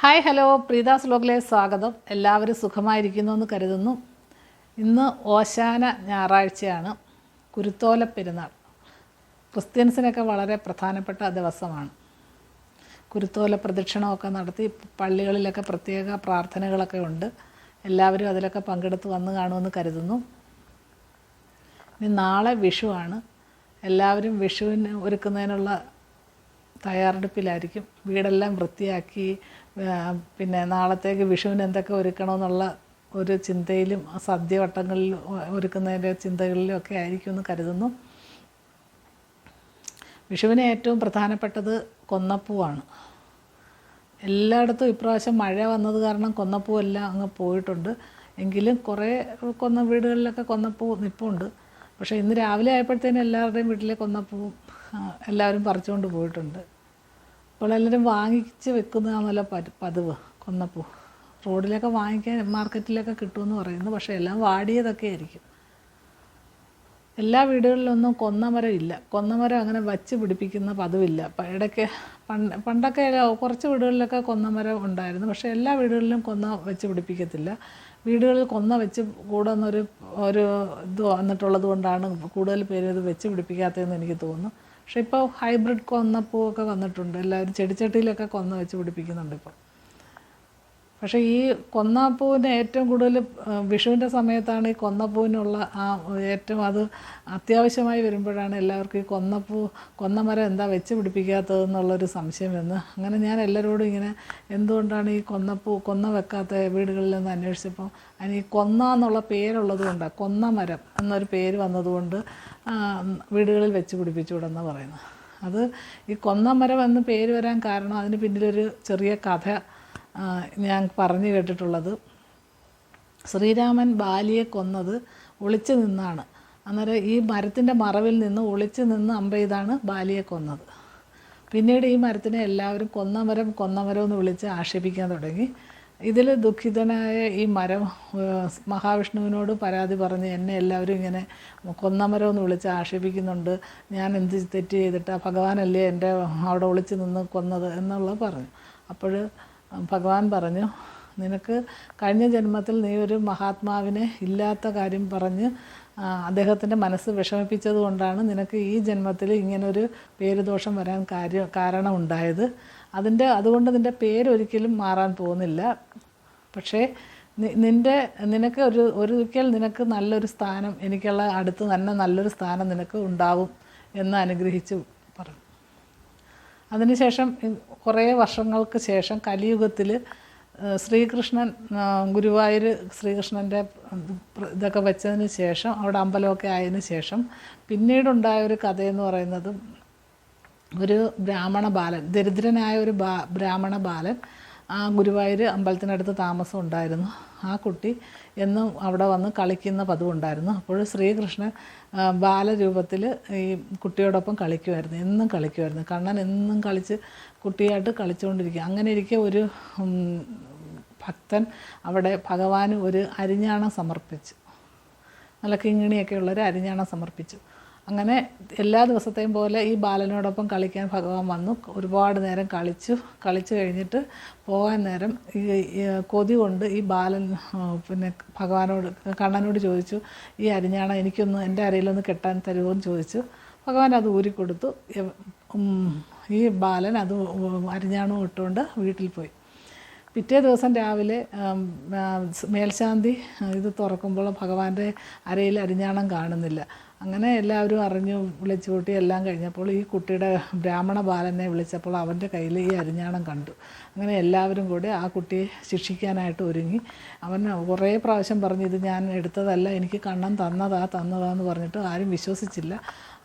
Hi hello, പ്രീതാസ് വ്ലോഗിലേക്ക് സ്വാഗതം. എല്ലാവരും സുഖമായിരിക്കുന്നു എന്ന് കരുതുന്നു. ഇന്ന് ഓശാന ഞായറാഴ്ചയാണ്, കുരുത്തോല പെരുന്നാൾ. ക്രിസ്ത്യൻസിനൊക്കെ വളരെ പ്രധാനപ്പെട്ട ദിവസമാണ്. കുരുത്തോല പ്രദക്ഷിണമൊക്കെ നടത്തി പള്ളികളിലൊക്കെ പ്രത്യേക പ്രാർത്ഥനകളൊക്കെ ഉണ്ട്. എല്ലാവരും അതിലൊക്കെ പങ്കെടുത്ത് വന്ന് കാണുമെന്ന് കരുതുന്നു. ഇനി നാളെ വിഷുവാണ്. എല്ലാവരും വിഷുവിന് ഒരുക്കുന്നതിനുള്ള തയ്യാറെടുപ്പിലായിരിക്കും. വീടെല്ലാം വൃത്തിയാക്കി പിന്നെ നാളത്തേക്ക് വിഷുവിന് എന്തൊക്കെ ഒരുക്കണമെന്നുള്ള ഒരു ചിന്തയിലും സദ്യവട്ടങ്ങളിൽ ഒരുക്കുന്നതിൻ്റെ ചിന്തകളിലും ഒക്കെ ആയിരിക്കും എന്ന് കരുതുന്നു. വിഷുവിന് ഏറ്റവും പ്രധാനപ്പെട്ടത് കൊന്നപ്പൂവാണ്. എല്ലായിടത്തും ഇപ്രാവശ്യം മഴ വന്നത് കാരണം കൊന്നപ്പൂവെല്ലാം അങ്ങ് പോയിട്ടുണ്ട്. എങ്കിലും കുറേ വീടുകളിലൊക്കെ കൊന്നപ്പൂ നിൽപ്പുണ്ട്. പക്ഷേ ഇന്ന് രാവിലെ ആയപ്പോഴത്തേനും എല്ലാവരുടെയും വീട്ടിലെ കൊന്നപ്പൂവും എല്ലാവരും പറിച്ചുകൊണ്ട് പോയിട്ടുണ്ട്. ഇപ്പോൾ എല്ലാവരും വാങ്ങിച്ച് വെക്കുന്നതാണല്ലോ പതിവ്. കൊന്നപ്പൂ റോഡിലൊക്കെ വാങ്ങിക്കാൻ മാർക്കറ്റിലൊക്കെ കിട്ടുമെന്ന് പറയുന്നു. പക്ഷേ എല്ലാം വാടിയതൊക്കെ ആയിരിക്കും. എല്ലാ വീടുകളിലൊന്നും കൊന്നമരം ഇല്ല. കൊന്നമരം അങ്ങനെ വച്ച് പിടിപ്പിക്കുന്ന പതിവില്ല. ഇടയ്ക്ക് പണ്ടൊക്കെ കുറച്ച് വീടുകളിലൊക്കെ കൊന്നമരം ഉണ്ടായിരുന്നു. പക്ഷേ എല്ലാ വീടുകളിലും കൊന്ന വെച്ച് പിടിപ്പിക്കത്തില്ല. വീടുകളിൽ കൊന്ന വെച്ച് കൂടുന്നൊരു ഇത് വന്നിട്ടുള്ളത് കൊണ്ടാണ് കൂടുതൽ പേര് ഇത് വെച്ച് പിടിപ്പിക്കാത്തതെന്ന് എനിക്ക് തോന്നുന്നു. പക്ഷേ ഇപ്പോൾ ഹൈബ്രിഡ് കൊന്നപ്പൂവൊക്കെ വന്നിട്ടുണ്ട്. എല്ലാവരും ചെടിച്ചട്ടിയിലൊക്കെ കൊന്ന വെച്ച് പിടിപ്പിക്കുന്നുണ്ട് ഇപ്പോൾ. പക്ഷേ ഈ കൊന്നപ്പൂവിന് ഏറ്റവും കൂടുതൽ വിഷുവിൻ്റെ സമയത്താണ് ഈ കൊന്നപ്പൂവിനുള്ള ഏറ്റവും അത് അത്യാവശ്യമായി വരുമ്പോഴാണ് എല്ലാവർക്കും ഈ കൊന്നമരം എന്താ വെച്ച് പിടിപ്പിക്കാത്തതെന്നുള്ളൊരു സംശയം വന്ന്. അങ്ങനെ ഞാൻ എല്ലാവരോടും ഇങ്ങനെ എന്തുകൊണ്ടാണ് ഈ കൊന്ന വെക്കാത്ത വീടുകളിലെന്ന് അന്വേഷിച്ചപ്പോൾ അതിന് ഈ കൊന്ന എന്നുള്ള പേരുള്ളത് കൊണ്ടാണ്, കൊന്നമരം എന്നൊരു പേര് വന്നതുകൊണ്ട് വീടുകളിൽ വെച്ച് പിടിപ്പിച്ചുകൂടെന്ന് പറയുന്നത്. അത് ഈ കൊന്നമരം എന്ന് പേര് വരാൻ കാരണം അതിന് പിന്നിലൊരു ചെറിയ കഥ ഞാൻ പറഞ്ഞു കേട്ടിട്ടുള്ളത്. ശ്രീരാമൻ ബാലിയെ കൊന്നത് ഒളിച്ചു നിന്നാണ്. അന്നേരം ഈ മരത്തിൻ്റെ മറവിൽ നിന്ന് ഒളിച്ചു നിന്ന് അമ്പെയ്താണ് ബാലിയെ കൊന്നത്. പിന്നീട് ഈ മരത്തിനെ എല്ലാവരും കൊന്നമരം എന്ന് വിളിച്ച് ആക്ഷേപിക്കാൻ തുടങ്ങി. ഇതിൽ ദുഃഖിതനായ ഈ മരം മഹാവിഷ്ണുവിനോട് പരാതി പറഞ്ഞ് എന്നെ എല്ലാവരും ഇങ്ങനെ കൊന്നമരം എന്ന് വിളിച്ച് ആക്ഷേപിക്കുന്നുണ്ട്, ഞാൻ എന്ത് തെറ്റ് ചെയ്തിട്ടാണ്, ഭഗവാനല്ലേ എൻ്റെ അവിടെ ഒളിച്ചു നിന്ന് കൊന്നത് എന്നുള്ളത് പറഞ്ഞു. അപ്പോൾ ഭഗവാൻ പറഞ്ഞു, നിനക്ക് കഴിഞ്ഞ ജന്മത്തിൽ നീ ഒരു മഹാത്മാവിനെ ഇല്ലാത്ത കാര്യം പറഞ്ഞ് അദ്ദേഹത്തിൻ്റെ മനസ്സ് വിഷമിപ്പിച്ചത് കൊണ്ടാണ് നിനക്ക് ഈ ജന്മത്തിൽ ഇങ്ങനൊരു പേരുദോഷം വരാൻ കാരണമുണ്ടായത്. അതുകൊണ്ട് നിൻ്റെ പേരൊരിക്കലും മാറാൻ പോകുന്നില്ല. പക്ഷേ നിനക്ക് ഒരിക്കൽ നിനക്ക് നല്ലൊരു സ്ഥാനം, എനിക്കുള്ള അടുത്ത് തന്നെ നല്ലൊരു സ്ഥാനം നിനക്ക് ഉണ്ടാവും എന്ന് അനുഗ്രഹിച്ചു പറഞ്ഞു. അതിനുശേഷം കുറേ വർഷങ്ങൾക്ക് ശേഷം കലിയുഗത്തിൽ ശ്രീകൃഷ്ണൻ ഗുരുവായൂർ ശ്രീകൃഷ്ണൻ്റെ ഇതൊക്കെ വെച്ചതിന് ശേഷം അവിടെ അമ്പലമൊക്കെ ആയതിനു ശേഷം പിന്നീടുണ്ടായ ഒരു കഥയെന്ന് പറയുന്നത്, ഒരു ബ്രാഹ്മണ ബാലൻ, ദരിദ്രനായ ഒരു ബ്രാഹ്മണ ബാലൻ ഗുരുവായൂർ അമ്പലത്തിനടുത്ത് താമസം ഉണ്ടായിരുന്നു. ആ കുട്ടി എന്നും അവിടെ വന്ന് കളിക്കുന്ന പതിവുണ്ടായിരുന്നു. അപ്പോൾ ശ്രീകൃഷ്ണൻ ബാലരൂപത്തിൽ ഈ കുട്ടിയോടൊപ്പം കളിക്കുമായിരുന്നു, എന്നും കളിക്കുമായിരുന്നു. കണ്ണൻ എന്നും കുട്ടിയായിട്ട് കളിച്ചുകൊണ്ടിരിക്കുക. അങ്ങനെ ഇരിക്കെ ഒരു ഭക്തൻ അവിടെ ഭഗവാന് ഒരു അരിഞ്ഞാണം സമർപ്പിച്ചു. നല്ല കിങ്ങിണിയൊക്കെ ഉള്ളൊരു അരിഞ്ഞാണം സമർപ്പിച്ചു. അങ്ങനെ എല്ലാ ദിവസത്തെയും പോലെ ഈ ബാലനോടൊപ്പം കളിക്കാൻ ഭഗവാൻ വന്നു. ഒരുപാട് നേരം കളിച്ചു കഴിഞ്ഞിട്ട് പോകാൻ നേരം ഈ കൊതി കൊണ്ട് ഈ ബാലൻ പിന്നെ കണ്ണനോട് ചോദിച്ചു, ഈ അരിഞ്ഞാണം എനിക്കൊന്ന് എൻ്റെ അരയിലൊന്ന് കെട്ടാൻ തരുമോ എന്ന് ചോദിച്ചു. ഭഗവാൻ അത് ഊരിക്കൊടുത്തു. ഈ ബാലൻ അത് അരിഞ്ഞാണവും ഇട്ടുകൊണ്ട് വീട്ടിൽ പോയി. പിറ്റേ ദിവസം രാവിലെ മേൽശാന്തി ഇത് തുറക്കുമ്പോൾ ഭഗവാന്റെ അരയിൽ അരിഞ്ഞാണം കാണുന്നില്ല. അങ്ങനെ എല്ലാവരും അറിഞ്ഞു വിളിച്ചു കൂട്ടി എല്ലാം കഴിഞ്ഞപ്പോൾ ഈ കുട്ടിയുടെ ബ്രാഹ്മണ ബാലനെ വിളിച്ചപ്പോൾ അവൻ്റെ കയ്യിൽ ഈ അരിഞ്ഞാണം കണ്ടു. അങ്ങനെ എല്ലാവരും കൂടി ആ കുട്ടിയെ ശിക്ഷിക്കാനായിട്ട് ഒരുങ്ങി. അവൻ കുറേ പ്രാവശ്യം പറഞ്ഞു, ഇത് ഞാൻ എടുത്തതല്ല, എനിക്ക് കണ്ണൻ തന്നതാന്ന് പറഞ്ഞിട്ട് ആരും വിശ്വസിച്ചില്ല.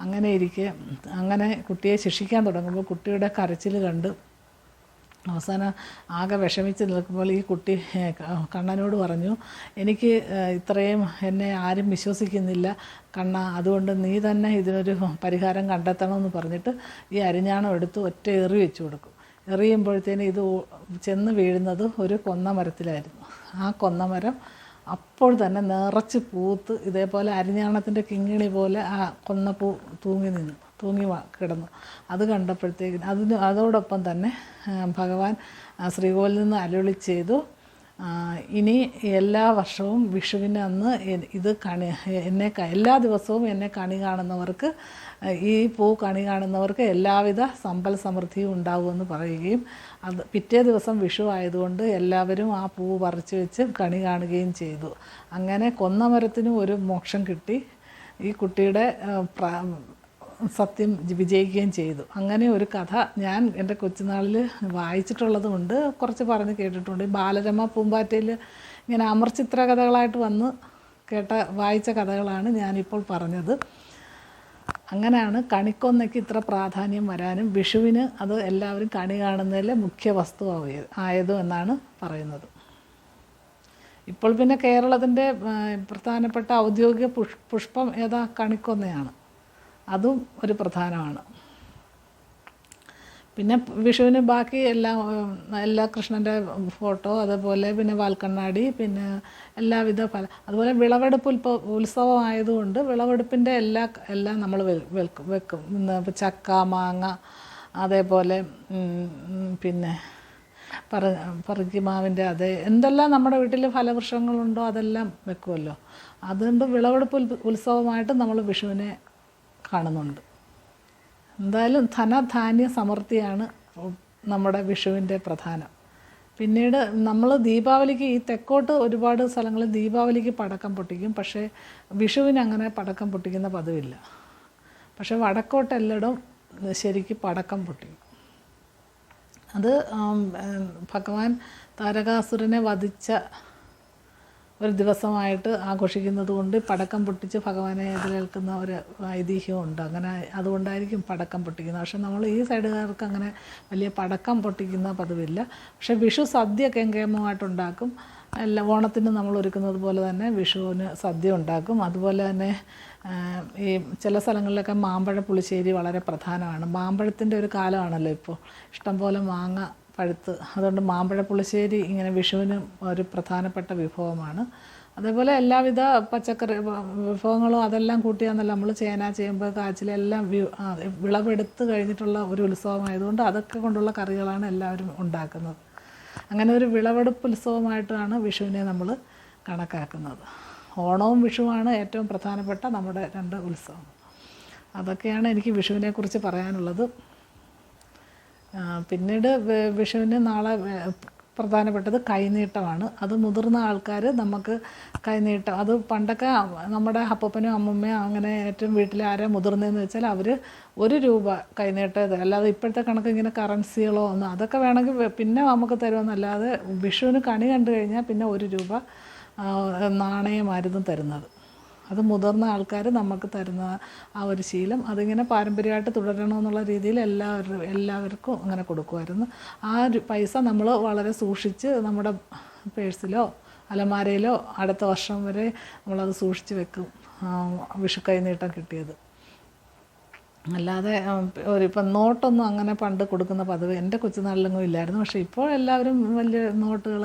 അങ്ങനെ കുട്ടിയെ ശിക്ഷിക്കാൻ തുടങ്ങുമ്പോൾ കുട്ടിയുടെ കരച്ചിൽ കണ്ട് അവസാനം ആകെ വിഷമിച്ച് നിൽക്കുമ്പോൾ ഈ കുട്ടി കണ്ണനോട് പറഞ്ഞു, എനിക്ക് ഇത്രയും എന്നെ ആരും വിശ്വസിക്കുന്നില്ല കണ്ണ, അതുകൊണ്ട് നീ തന്നെ ഇതിനൊരു പരിഹാരം കണ്ടെത്തണമെന്ന് പറഞ്ഞിട്ട് ഈ അരിഞ്ഞാണം എടുത്ത് ഒറ്റ എറി വെച്ച് കൊടുക്കും. എറിയുമ്പോഴത്തേന് ഇത് ചെന്ന് വീഴുന്നത് ഒരു കൊന്നമരത്തിലായിരുന്നു. ആ കൊന്നമരം അപ്പോൾ തന്നെ നിറച്ച് പൂത്ത് ഇതേപോലെ അരിഞ്ഞാണത്തിൻ്റെ കിങ്ങിണി പോലെ ആ കൊന്നപ്പൂ തൂങ്ങി കിടന്നു. അത് കണ്ടപ്പോഴത്തേക്കിന് അതോടൊപ്പം തന്നെ ഭഗവാൻ ശ്രീകോവിലിൽ നിന്ന് അരുളി ചെയ്തു, ഇനി എല്ലാ വർഷവും വിഷുവിന് അന്ന് എല്ലാ ദിവസവും എന്നെ കണി കാണുന്നവർക്ക്, ഈ പൂ കണി കാണുന്നവർക്ക് എല്ലാവിധ സമ്പൽ സമൃദ്ധിയും ഉണ്ടാകുമെന്ന് പറയുകയും പിറ്റേ ദിവസം വിഷു ആയതുകൊണ്ട് എല്ലാവരും ആ പൂ പറിച്ചു വെച്ച് കണി കാണുകയും ചെയ്തു. അങ്ങനെ കൊന്നമരത്തിനും ഒരു മോക്ഷം കിട്ടി. ഈ കുട്ടിയുടെ സത്യം വിജയിക്കുകയും ചെയ്തു. അങ്ങനെ ഒരു കഥ ഞാൻ എൻ്റെ കൊച്ചുനാളിൽ വായിച്ചിട്ടുള്ളതുകൊണ്ട് കുറച്ച് പറഞ്ഞ് കേട്ടിട്ടുണ്ട്. ബാലരമ പൂമ്പാറ്റയിൽ ഇങ്ങനെ അമർചിത്ര കഥകളായിട്ട് വന്ന് വായിച്ച കഥകളാണ് ഞാനിപ്പോൾ പറഞ്ഞത്. അങ്ങനെയാണ് കണിക്കൊന്നയ്ക്ക് ഇത്ര പ്രാധാന്യം വരാനും വിഷുവിന് അത് എല്ലാവരും കണി കാണുന്നതിലെ മുഖ്യ വസ്തു ആയതും എന്നാണ് പറയുന്നത്. ഇപ്പോൾ പിന്നെ കേരളത്തിൻ്റെ പ്രധാനപ്പെട്ട ഔദ്യോഗിക പുഷ്പം ഏതാ? കണിക്കൊന്നയാണ്. അതും ഒരു പ്രധാനമാണ്. പിന്നെ വിഷുവിന് ബാക്കി എല്ലാ കൃഷ്ണൻ്റെ ഫോട്ടോ, അതുപോലെ പിന്നെ വാൽക്കണ്ണാടി, പിന്നെ എല്ലാവിധ അതുപോലെ വിളവെടുപ്പ് ഉത്സവമായതുകൊണ്ട് വിളവെടുപ്പിൻ്റെ എല്ലാം നമ്മൾ വെക്കും. ചക്ക, മാങ്ങ, അതേപോലെ പിന്നെ പറങ്കിമാവിൻ്റെ എന്തെല്ലാം നമ്മുടെ വീട്ടിൽ ഫലവൃക്ഷങ്ങളുണ്ടോ അതെല്ലാം വെക്കുമല്ലോ. അതുകൊണ്ട് വിളവെടുപ്പ് ഉത്സവമായിട്ട് നമ്മൾ വിഷുവിനെ കാണുന്നുണ്ട്. എന്തായാലും ധനധാന്യ സമൃദ്ധിയാണ് നമ്മുടെ വിഷുവിൻ്റെ പ്രധാനം. പിന്നീട് നമ്മൾ ദീപാവലിക്ക് ഈ തെക്കോട്ട് ഒരുപാട് സ്ഥലങ്ങളിൽ ദീപാവലിക്ക് പടക്കം പൊട്ടിക്കും. പക്ഷേ വിഷുവിന് അങ്ങനെ പടക്കം പൊട്ടിക്കുന്ന പതിവില്ല. പക്ഷേ വടക്കോട്ട് എല്ലായിടും ശരിക്കും പടക്കം പൊട്ടിക്കും. അത് ഭഗവാൻ താരകാസുരനെ വധിച്ച ഒരു ദിവസമായിട്ട് ആഘോഷിക്കുന്നത് കൊണ്ട് പടക്കം പൊട്ടിച്ച് ഭഗവാനെ എതിരേൽക്കുന്ന ഒരു ഐതിഹ്യമുണ്ട്. അങ്ങനെ അതുകൊണ്ടായിരിക്കും പടക്കം പൊട്ടിക്കുന്നത്. പക്ഷെ നമ്മൾ ഈ സൈഡുകാർക്ക് അങ്ങനെ വലിയ പടക്കം പൊട്ടിക്കുന്ന പതിവില്ല. പക്ഷേ വിഷു സദ്യ കേമമായിട്ടുണ്ടാക്കും. ഓണത്തിന് നമ്മൾ ഒരുക്കുന്നത് പോലെ തന്നെ വിഷുവിന് സദ്യ ഉണ്ടാക്കും. അതുപോലെ തന്നെ ഈ ചില സ്ഥലങ്ങളിലൊക്കെ മാമ്പഴ പുളിശ്ശേരി വളരെ പ്രധാനമാണ്. മാമ്പഴത്തിൻ്റെ ഒരു കാലമാണല്ലോ ഇപ്പോൾ, ഇഷ്ടംപോലെ മാങ്ങ പഴുത്ത്. അതുകൊണ്ട് മാമ്പഴ പുളിശ്ശേരി ഇങ്ങനെ വിഷുവിന് ഒരു പ്രധാനപ്പെട്ട വിഭവമാണ്. അതേപോലെ എല്ലാവിധ പച്ചക്കറി വിഭവങ്ങളും അതെല്ലാം കൂട്ടിയാണെന്നല്ല നമ്മൾ ചേന, ചേമ്പ്, കാച്ചിലെല്ലാം വിളവെടുത്ത് കഴിഞ്ഞിട്ടുള്ള ഒരു ഉത്സവമായതുകൊണ്ട് അതൊക്കെ കൊണ്ടുള്ള കറികളാണ് എല്ലാവരും ഉണ്ടാക്കുന്നത്. അങ്ങനെ ഒരു വിളവെടുപ്പ് ഉത്സവമായിട്ടാണ് വിഷുവിനെ നമ്മൾ കണക്കാക്കുന്നത്. ഓണവും വിഷുവാണ് ഏറ്റവും പ്രധാനപ്പെട്ട നമ്മുടെ രണ്ട് ഉത്സവം. അതൊക്കെയാണ് എനിക്ക് വിഷുവിനെക്കുറിച്ച് പറയാനുള്ളത്. പിന്നീട് വിഷുവിന് നാളെ പ്രധാനപ്പെട്ടത് കൈനീട്ടമാണ്. അത് മുതിർന്ന ആൾക്കാർ നമുക്ക് കൈനീട്ടം, അത് പണ്ടൊക്കെ നമ്മുടെ അപ്പൂപ്പനും അമ്മൂമ്മയും അങ്ങനെ ഏറ്റവും വീട്ടിൽ ആരാ മുതിർന്നതെന്ന് വെച്ചാൽ അവർ ₹1 കൈനീട്ടം, അല്ലാതെ ഇപ്പോഴത്തെ കണക്ക് ഇങ്ങനെ കറൻസികളോ ഒന്നും അതൊക്കെ വേണമെങ്കിൽ പിന്നെ നമുക്ക് തരുമെന്നല്ലാതെ വിഷുവിന് കണി കണ്ടു കഴിഞ്ഞാൽ പിന്നെ ₹1 നാണയമായിരുന്നു തരുന്നത്. അത് മുതിർന്ന ആൾക്കാർ നമുക്ക് തരുന്ന ആ ഒരു ശീലം അതിങ്ങനെ പാരമ്പര്യമായിട്ട് തുടരണമെന്നുള്ള രീതിയിൽ എല്ലാവർക്കും അങ്ങനെ കൊടുക്കുമായിരുന്നു. ആ ഒരു പൈസ നമ്മൾ വളരെ സൂക്ഷിച്ച് നമ്മുടെ പേഴ്സിലോ അലമാരയിലോ അടുത്ത വർഷം വരെ നമ്മളത് സൂക്ഷിച്ച് വെക്കും, വിഷു കൈനീട്ടം കിട്ടിയത്. അല്ലാതെ ഇപ്പം നോട്ടൊന്നും അങ്ങനെ പണ്ട് കൊടുക്കുന്ന പതിവ് എൻ്റെ കൊച്ചുനാളിലൊന്നും ഇല്ലായിരുന്നു. പക്ഷേ ഇപ്പോൾ എല്ലാവരും വലിയ നോട്ടുകൾ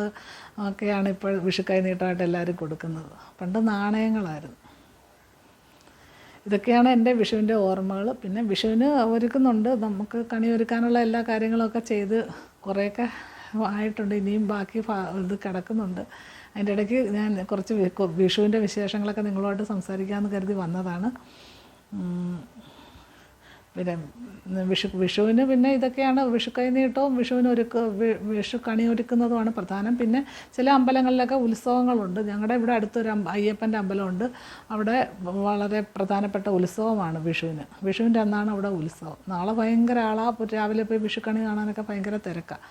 ഒക്കെയാണ് ഇപ്പോൾ വിഷു കൈനീട്ടമായിട്ട് എല്ലാവരും കൊടുക്കുന്നത്. പണ്ട് നാണയങ്ങളായിരുന്നു. ഇതൊക്കെയാണ് എൻ്റെ വിഷുവിൻ്റെ ഓർമ്മകൾ. പിന്നെ വിഷുവിന് ഒരുക്കുന്നുണ്ട്, നമുക്ക് കണി ഒരുക്കാനുള്ള എല്ലാ കാര്യങ്ങളൊക്കെ ചെയ്ത് കുറേയൊക്കെ ആയിട്ടുണ്ട്. ഇനിയും ബാക്കി ഇത് കിടക്കുന്നുണ്ട്. അതിൻ്റെ ഇടയ്ക്ക് ഞാൻ കുറച്ച് വിഷുവിൻ്റെ വിശേഷങ്ങളൊക്കെ നിങ്ങളുമായിട്ട് സംസാരിക്കാമെന്ന് കരുതി വന്നതാണ്. പിന്നെ വിഷുവിന് പിന്നെ ഇതൊക്കെയാണ് വിഷു കൈനീട്ടവും വിഷുവിന് വിഷു കണി ഒരുക്കുന്നതുമാണ് പ്രധാനം. പിന്നെ ചില അമ്പലങ്ങളിലൊക്കെ ഉത്സവങ്ങളുണ്ട്. ഞങ്ങളുടെ ഇവിടെ അടുത്തൊരു അയ്യപ്പൻ്റെ അമ്പലമുണ്ട്. അവിടെ വളരെ പ്രധാനപ്പെട്ട ഉത്സവമാണ് വിഷുവിൻ്റെ അന്നാണ് അവിടെ ഉത്സവം. നാളെ ഭയങ്കര രാവിലെ പോയി വിഷു കണി കാണാനൊക്കെ ഭയങ്കര തിരക്കാണ്.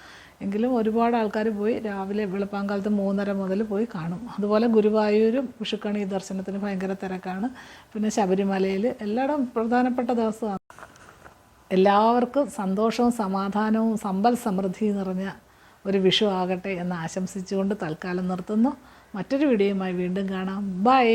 എങ്കിലും ഒരുപാട് ആൾക്കാർ പോയി രാവിലെ വെളുപ്പാങ്കാലത്ത് 3:30 മുതൽ പോയി കാണും. അതുപോലെ ഗുരുവായൂരും വിഷുക്കണി ദർശനത്തിന് ഭയങ്കര തിരക്കാണ്. പിന്നെ ശബരിമലയിൽ എല്ലായിടും പ്രധാനപ്പെട്ട ദിവസമാണ്. എല്ലാവർക്കും സന്തോഷവും സമാധാനവും സമ്പൽ സമൃദ്ധി നിറഞ്ഞ ഒരു വിഷു ആകട്ടെ എന്ന് ആശംസിച്ചുകൊണ്ട് തൽക്കാലം നിർത്തുന്നു. മറ്റൊരു വീഡിയോയുമായി വീണ്ടും കാണാം. ബൈ.